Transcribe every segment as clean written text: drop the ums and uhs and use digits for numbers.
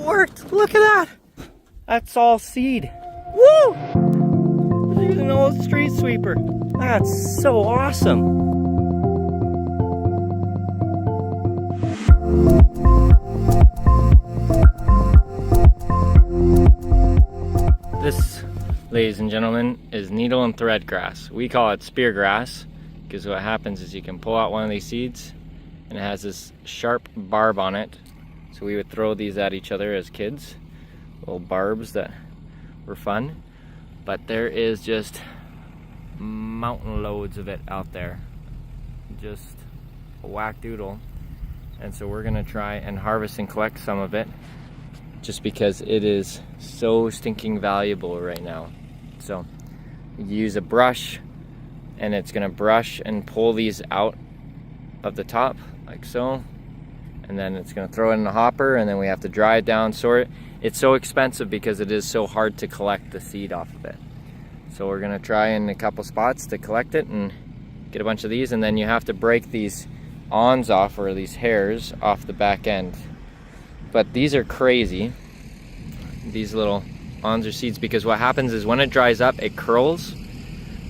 worked. Look at that. That's all seed. Woo! We're using an old street sweeper. That's so awesome. This, ladies and gentlemen, is needle and thread grass. We call it speargrass because what happens is you can pull out one of these seeds and it has this sharp barb on it. So we would throw these at each other as kids, little barbs that were fun. But there is just mountain loads of it out there, just a whack doodle. And so we're gonna try and harvest and collect some of it, just because it is so stinking valuable right now. So you use a brush and it's gonna brush and pull these out of the top like so, and then it's gonna throw it in a hopper, and then we have to dry it down, sort it. It's so expensive because it is so hard to collect the seed off of it. So we're gonna try in a couple spots to collect it and get a bunch of these, and then you have to break these awns off, or these hairs off the back end. But these are crazy, these little awns or seeds, because what happens is when it dries up, it curls,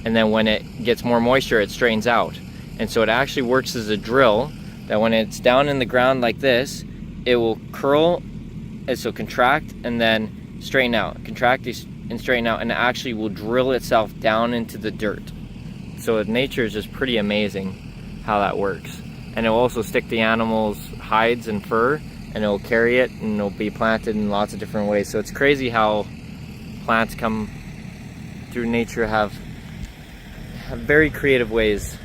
and then when it gets more moisture, it straightens out. And so it actually works as a drill, that when it's down in the ground like this, it will curl, and so contract and then straighten out, contract and straighten out, and it actually will drill itself down into the dirt. So nature is just pretty amazing how that works. And it will also stick the animals' hides and fur, and it will carry it, and it will be planted in lots of different ways. So it's crazy how plants come through nature have very creative ways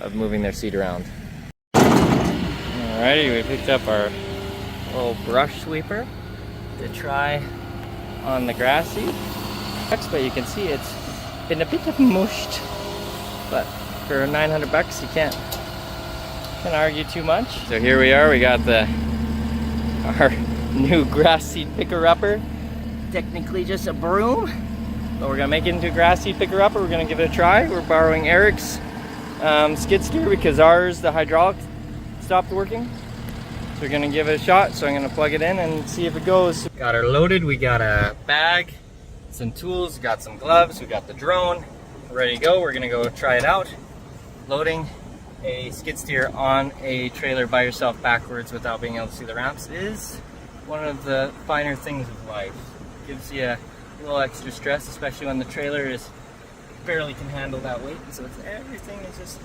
of moving their seed around. Alrighty, we picked up our little brush sweeper to try on the grass seed. But you can see it's been a bit mushed, but for 900 bucks you can't argue too much. So here we are, we got our new grass seed picker-upper. Technically just a broom, but we're gonna make it into a grass seed picker-upper. We're gonna give it a try. We're borrowing Eric's skid steer because ours, the hydraulic, stopped working. So we're gonna give it a shot. So I'm gonna plug it in and see if it goes. Got her loaded, we got a bag, some tools, got some gloves, we got the drone. We're ready to go. We're gonna go try it out. Loading a skid steer on a trailer by yourself backwards without being able to see the ramps is one of the finer things of life. Gives you a little extra stress, especially when the trailer is barely can handle that weight. And so everything is just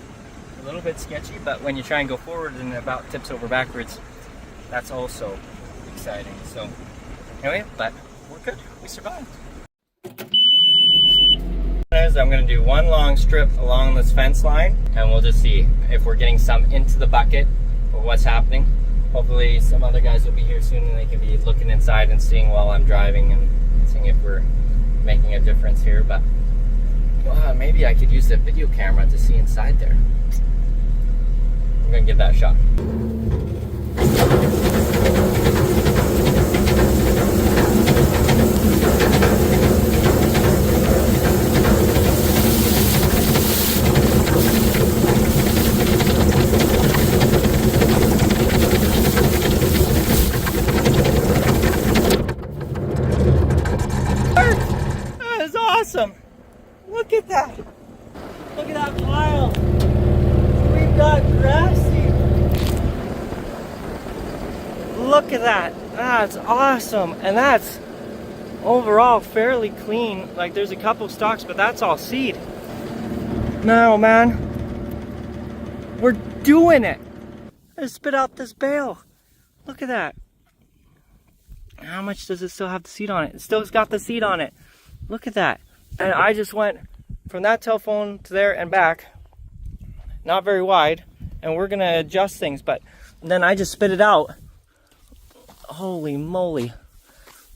a little bit sketchy, but when you try and go forward and it about tips over backwards, that's also exciting. So anyway, but we're good, we survived. I'm going to do one long strip along this fence line, and we'll just see if we're getting some into the bucket or what's happening. Hopefully some other guys will be here soon and they can be looking inside and seeing while I'm driving and seeing if we're making a difference here. But maybe I could use the video camera to see inside there. I'm going to give that a shot. Awesome! Look at that! Look at that pile! We've got grass seed! Look at that! That's awesome! And that's overall fairly clean. Like there's a couple stalks, but that's all seed. No, man. We're doing it! I spit out this bale. Look at that. How much does it still have the seed on it? It still's got the seed on it. Look at that. And I just went from that telephone to there and back, not very wide, and we're gonna adjust things, but then I just spit it out. Holy moly.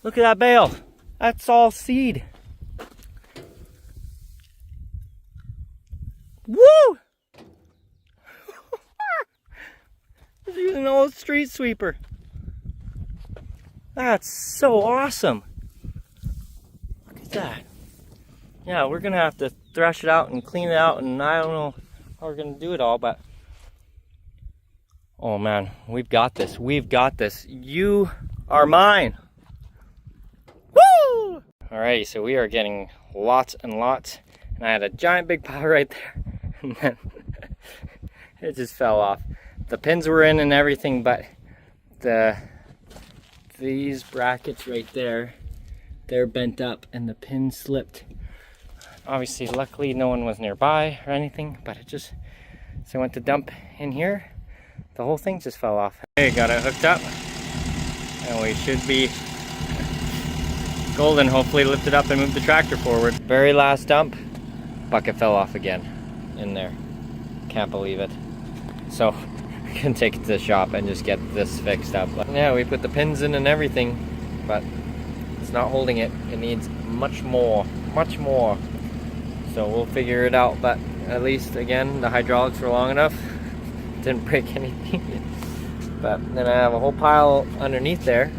Look at that bale. That's all seed. Woo! This is an old street sweeper. That's so awesome. Look at that. Yeah, we're gonna have to thrash it out and clean it out, and I don't know how we're gonna do it all, but oh man, we've got this. We've got this. You are mine. Alrighty, so we are getting lots and lots, and I had a giant big pile right there, and then it just fell off. The pins were in and everything, but these brackets right there, they're bent up and the pin slipped. Obviously, luckily no one was nearby or anything, but it just, so I went to dump in here, the whole thing just fell off. Okay, got it hooked up, and we should be golden. Hopefully lift it up and move the tractor forward. Very last dump, bucket fell off again in there. Can't believe it. So I can take it to the shop and just get this fixed up. Yeah, we put the pins in and everything, but it's not holding it. It needs much more. So we'll figure it out, but at least again the hydraulics were long enough. Didn't break anything. But then I have a whole pile underneath there.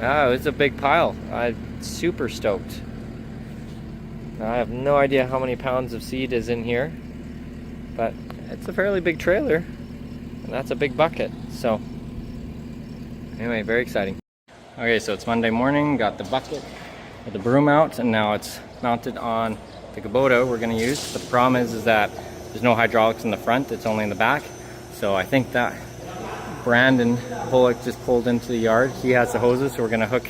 Ah, it was a big pile. I'm super stoked. Now, I have no idea how many pounds of seed is in here, but it's a fairly big trailer, and that's a big bucket. So anyway, very exciting. Okay, so it's Monday morning, got the bucket with the broom out, and now it's mounted on the Kubota we're gonna use. The problem is that there's no hydraulics in the front, it's only in the back. So I think that Brandon Bullock just pulled into the yard. He has the hoses, so we're gonna hook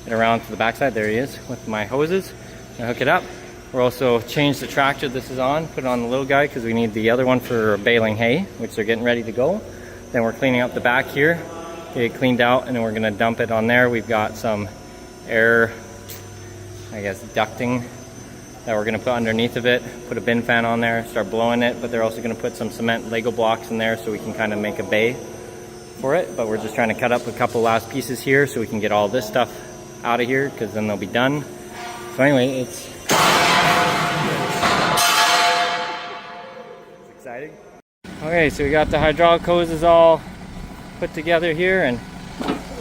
it around to the backside. There he is with my hoses. Gonna hook it up. We're also changed the tractor this is on, put it on the little guy because we need the other one for baling hay, which they're getting ready to go. Then we're cleaning up the back here, get it cleaned out, and then we're gonna dump it on there. We've got some air, I guess, ducting that we're gonna put underneath of it, put a bin fan on there, start blowing it, but they're also gonna put some cement Lego blocks in there so we can kind of make a bay for it. But we're just trying to cut up a couple last pieces here so we can get all this stuff out of here, because then they'll be done. So anyway, it's exciting. Okay, so we got the hydraulic hoses all put together here and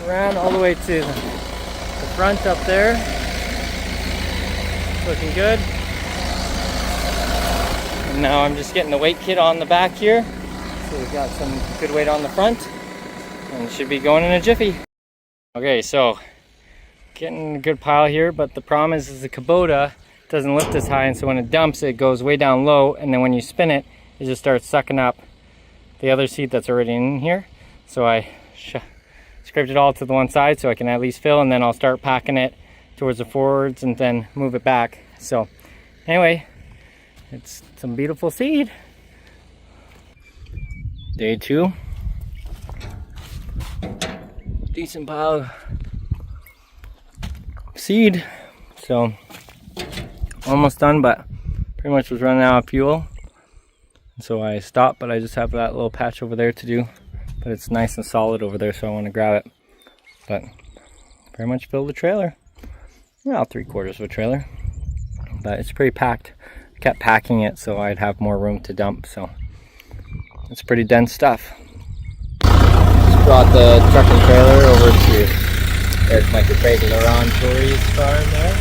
ran all the way to the front up there. It's looking good. And now I'm just getting the weight kit on the back here. So we've got some good weight on the front, and it should be going in a jiffy. Okay, so getting a good pile here, but the problem is the Kubota doesn't lift as high, and so when it dumps, it goes way down low, and then when you spin it, it just starts sucking up the other seed that's already in here. So I scraped it all to the one side so I can at least fill, and then I'll start packing it towards the forwards and then move it back. So anyway, it's some beautiful seed. Day 2. Decent pile of seed. So almost done, but pretty much was running out of fuel. So I stopped, but I just have that little patch over there to do. But it's nice and solid over there, so I want to grab it. But pretty much filled the trailer. Well, 3/4 of a trailer. But it's pretty packed. I kept packing it so I'd have more room to dump. So it's pretty dense stuff. Just brought the truck and trailer over to, there's my trailer on Torrie's farm there.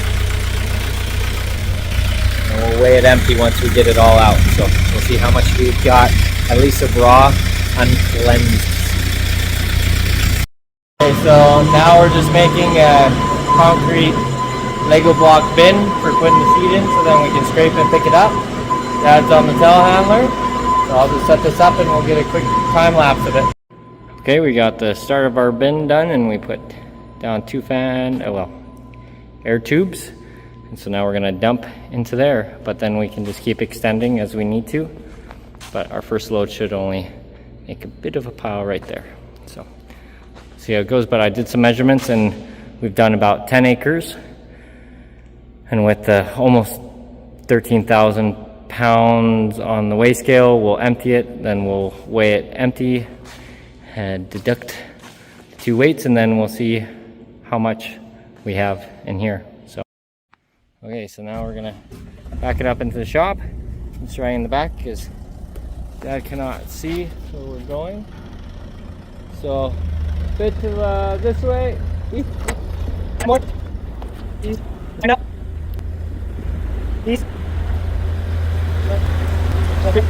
And we'll weigh it empty once we get it all out. So we'll see how much we've got, at least of raw, uncleansed. Okay, so now we're just making a concrete Lego block bin for putting the seed in, so then we can scrape and pick it up. Dad's on the telehandler, so I'll just set this up and we'll get a quick time lapse of it. Okay, we got the start of our bin done, and we put down 2 air tubes. And so now we're gonna dump into there, but then we can just keep extending as we need to. But our first load should only make a bit of a pile right there. So see how it goes, but I did some measurements and we've done about 10 acres. And with the almost 13,000 pounds on the weigh scale, we'll empty it, then we'll weigh it empty and deduct the 2 weights, and then we'll see how much we have in here. So okay, so now we're gonna back it up into the shop. It's right in the back because Dad cannot see where we're going. So a bit to this way. East. More. East. And up. East. Okay.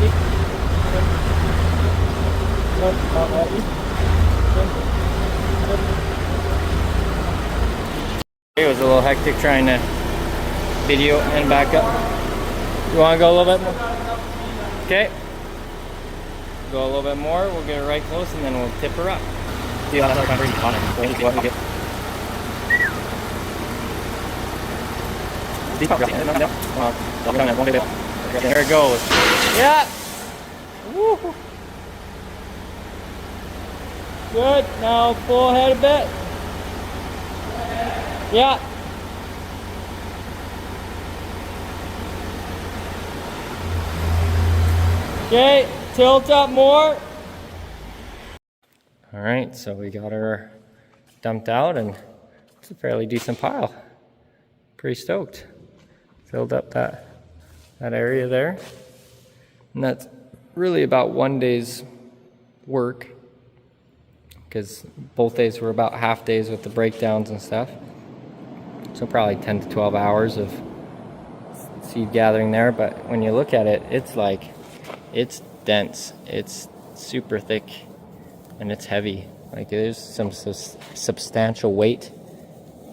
East. East. It was a little hectic trying to video and back up. You want to go a little bit more? Okay. Go a little bit more. We'll get her right close and then we'll tip her up. See how that's pretty on it. There it goes. Yeah. Woo. Good. Now pull ahead a bit. Yeah. Okay, tilt up more. All right, so we got her dumped out and it's a fairly decent pile. Pretty stoked. Filled up that area there. And that's really about one day's work, because both days were about half days with the breakdowns and stuff. So probably 10 to 12 hours of seed gathering there. But when you look at it, it's like, it's dense, it's super thick, and it's heavy. Like there's some substantial weight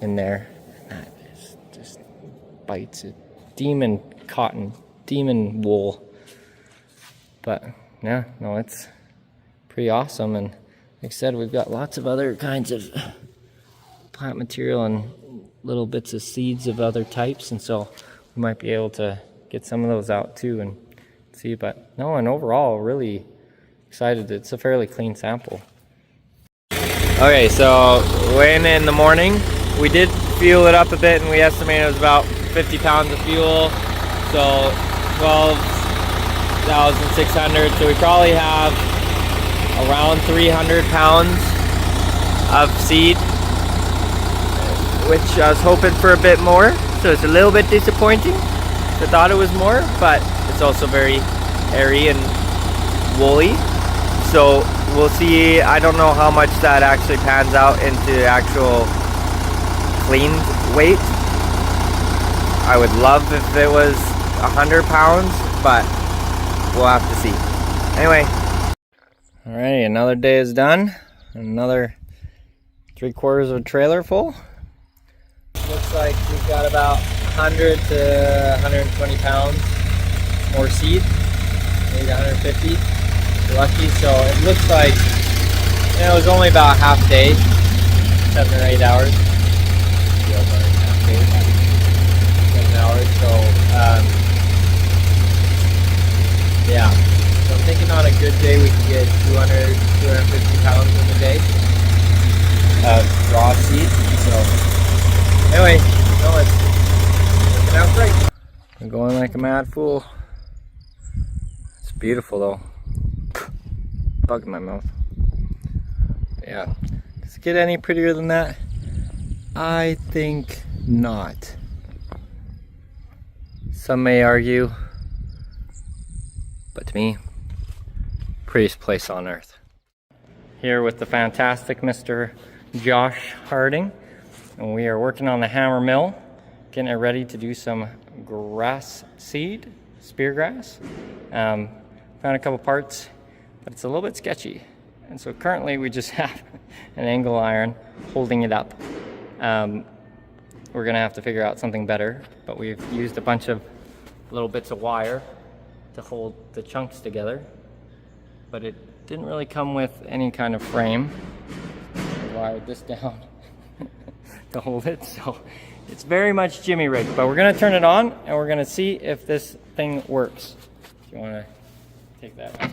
in there. That is just bites it. Demon cotton, demon wool. But yeah, no, it's pretty awesome. And like I said, we've got lots of other kinds of plant material and little bits of seeds of other types, and so we might be able to get some of those out too and see. But no, and overall really excited. It's a fairly clean sample. Okay, so weighing in the morning, we did fuel it up a bit and we estimated it was about 50 pounds of fuel, so 12,600. So we probably have around 300 pounds of seed, which I was hoping for a bit more, so it's a little bit disappointing. I thought it was more, but it's also very airy and woolly, so we'll see. I don't know how much that actually pans out into actual cleaned weight. I would love if it was 100 pounds, but we'll have to see. Anyway, alright, another day is done. Another 3/4 of a trailer full. Looks like we've got about 100 to 120 pounds more seed, maybe 150 if you're lucky. So it looks like, you know, it was only about half day, 7 or 8 hours. Half day, 7 hours. So yeah, so I'm thinking on a good day we can get 200, 250 pounds in a day of raw seed. So anyway, no, it's working out great. I'm going like a mad fool. It's beautiful though. Bug in my mouth. Yeah. Does it get any prettier than that? I think not. Some may argue, but to me, prettiest place on earth. Here with the fantastic Mr. Josh Harding. And we are working on the hammer mill, getting it ready to do some grass seed, speargrass. Found a couple parts, but it's a little bit sketchy. And so currently we just have an angle iron holding it up. We're gonna have to figure out something better, but we've used a bunch of little bits of wire to hold the chunks together, but it didn't really come with any kind of frame. I wired this down to hold it, so it's very much jimmy rigged, but we're gonna turn it on and we're gonna see if this thing works. Do you want to take that out?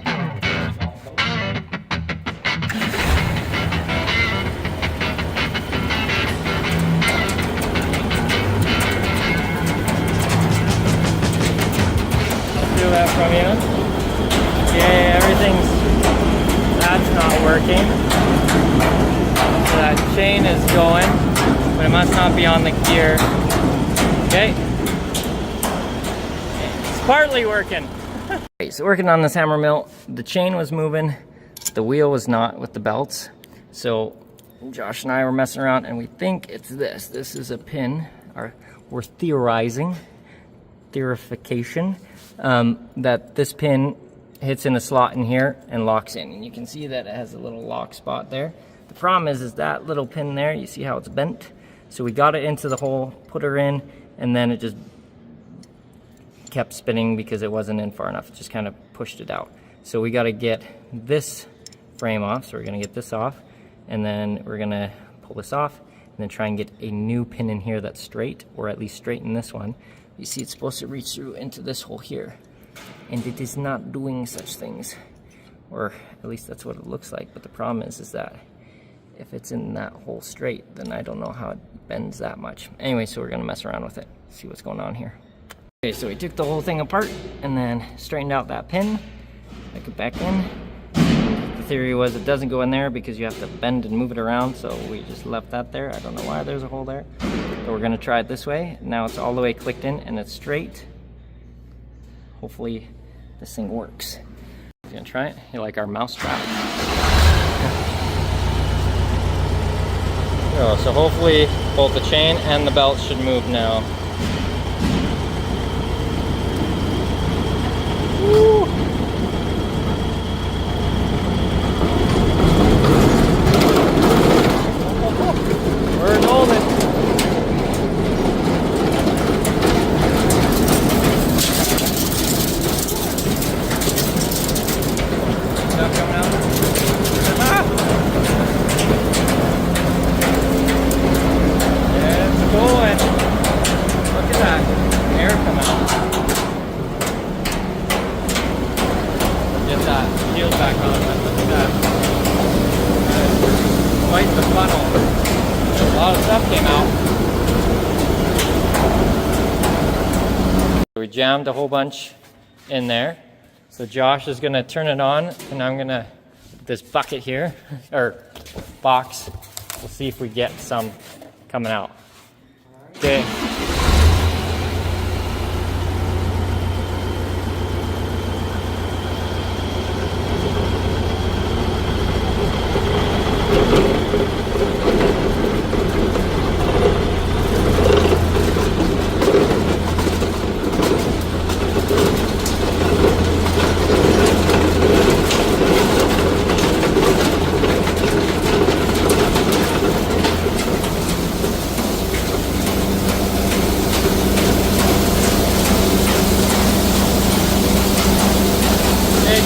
Do that from you. Okay, that's not working. So that chain is going, but it must not be on the gear. Okay. It's partly working. Okay, so working on this hammer mill, the chain was moving, the wheel was not with the belts. So Josh and I were messing around and we think it's this. This is a pin, or we're theorization, that this pin hits in a slot in here and locks in. And you can see that it has a little lock spot there. The problem is that little pin there, you see how it's bent? So we got it into the hole, put her in, and then it just kept spinning because it wasn't in far enough. It just kind of pushed it out. So we got to get this frame off. So we're going to get this off, and then we're going to pull this off, and then try and get a new pin in here that's straight, or at least straighten this one. You see it's supposed to reach through into this hole here, and it is not doing such things, or at least that's what it looks like. But the problem is that if it's in that hole straight, then I don't know how it bends that much. Anyway, so we're gonna mess around with it, see what's going on here. Okay, so we took the whole thing apart and then straightened out that pin, stick it back in. The theory was it doesn't go in there because you have to bend and move it around, so we just left that there. I don't know why there's a hole there, but we're gonna try it this way. Now it's all the way clicked in and it's straight. Hopefully this thing works. You gonna try it? You like our mouse trap? So hopefully both the chain and the belt should move now. Woo. We're golden. Stuff coming out. It's going. Look at that. Air come out. Get that shield back on. Look at that. Quite the funnel. A lot of stuff came out. We jammed a whole bunch in there. So Josh is gonna turn it on, and I'm gonna, this bucket here, or box, we'll see if we get some coming out. Okay.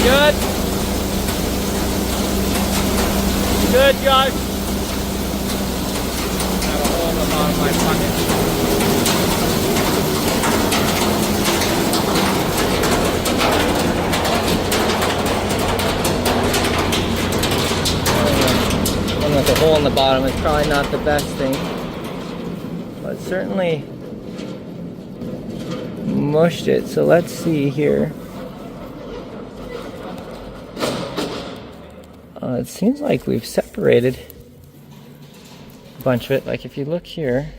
Good. Good, Josh. Got a hole in the bottom of my pocket. One with a hole in the bottom is probably not the best thing, but certainly mushed it. So let's see here. It seems like we've separated a bunch of it. Like if you look here,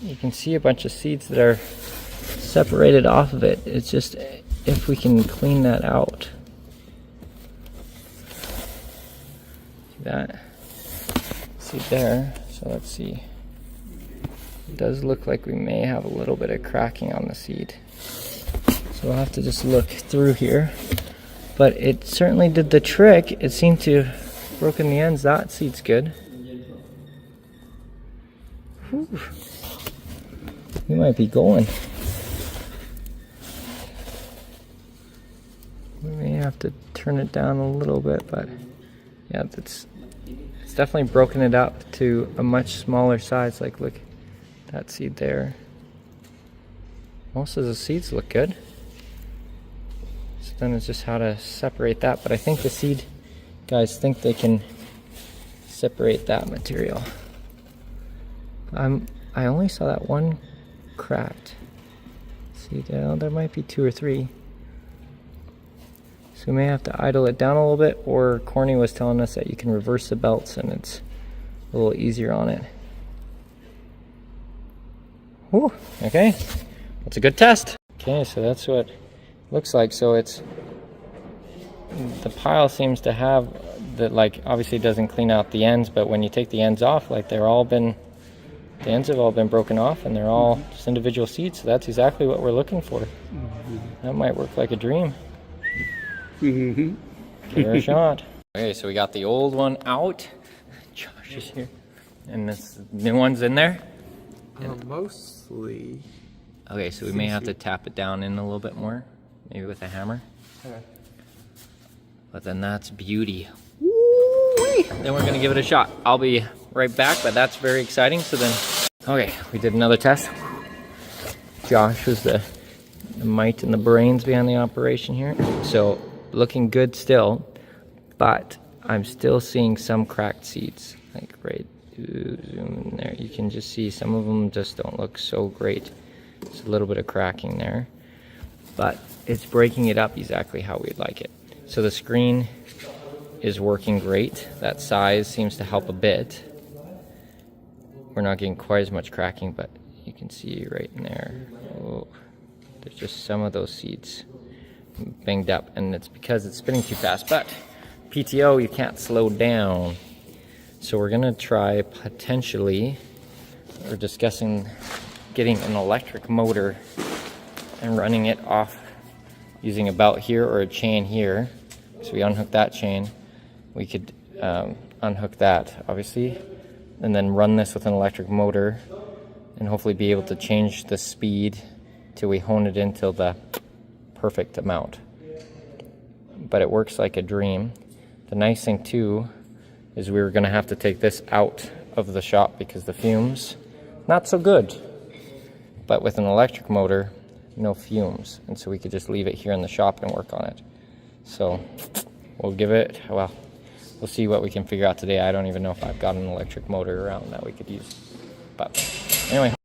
you can see a bunch of seeds that are separated off of it. It's just if we can clean that out. See that? See there? So let's see. It does look like we may have a little bit of cracking on the seed. So we'll have to just look through here. But it certainly did the trick. It seemed to have broken the ends. That seed's good. Whew. We might be going. We may have to turn it down a little bit, but yeah, it's definitely broken it up to a much smaller size. Like look, that seed there. Most of the seeds look good. Then it's just how to separate that, but I think the seed guys think they can separate that material. I only saw that one cracked. See, there might be 2 or 3. So we may have to idle it down a little bit, or Corny was telling us that you can reverse the belts and it's a little easier on it. Whew, okay, that's a good test. Okay, so that's what looks like. So it's, the pile seems to have that, like obviously it doesn't clean out the ends, but when you take the ends off, like the ends have all been broken off and they're all just individual seeds. So that's exactly what we're looking for. That might work like a dream. Give her a shot. Okay, so we got the old one out. Josh is here. And this new one's in there? Mostly. Okay, so we may have to tap it down in a little bit more, maybe with a hammer. Okay. But then that's beauty. Woo-wee! Then we're gonna give it a shot. I'll be right back, but that's very exciting. So then, okay, we did another test. Josh was the might and the brains behind the operation here. So looking good still, but I'm still seeing some cracked seeds. Like right, zoom in there. You can just see some of them just don't look so great. There's a little bit of cracking there, but it's breaking it up exactly how we'd like it. So the screen is working great. That size seems to help a bit. We're not getting quite as much cracking, but you can see right in there. Oh, there's just some of those seeds banged up, and it's because it's spinning too fast. But PTO, you can't slow down. So we're gonna try potentially, we're discussing getting an electric motor and running it off using a belt here or a chain here. So we unhook that chain. We could unhook that, obviously, and then run this with an electric motor and hopefully be able to change the speed till we hone it in till the perfect amount. But it works like a dream. The nice thing too is we were gonna have to take this out of the shop because the fumes, not so good. But with an electric motor, no fumes. And so we could just leave it here in the shop and work on it. So we'll give it, well, we'll see what we can figure out today. I don't even know if I've got an electric motor around that we could use. But anyway.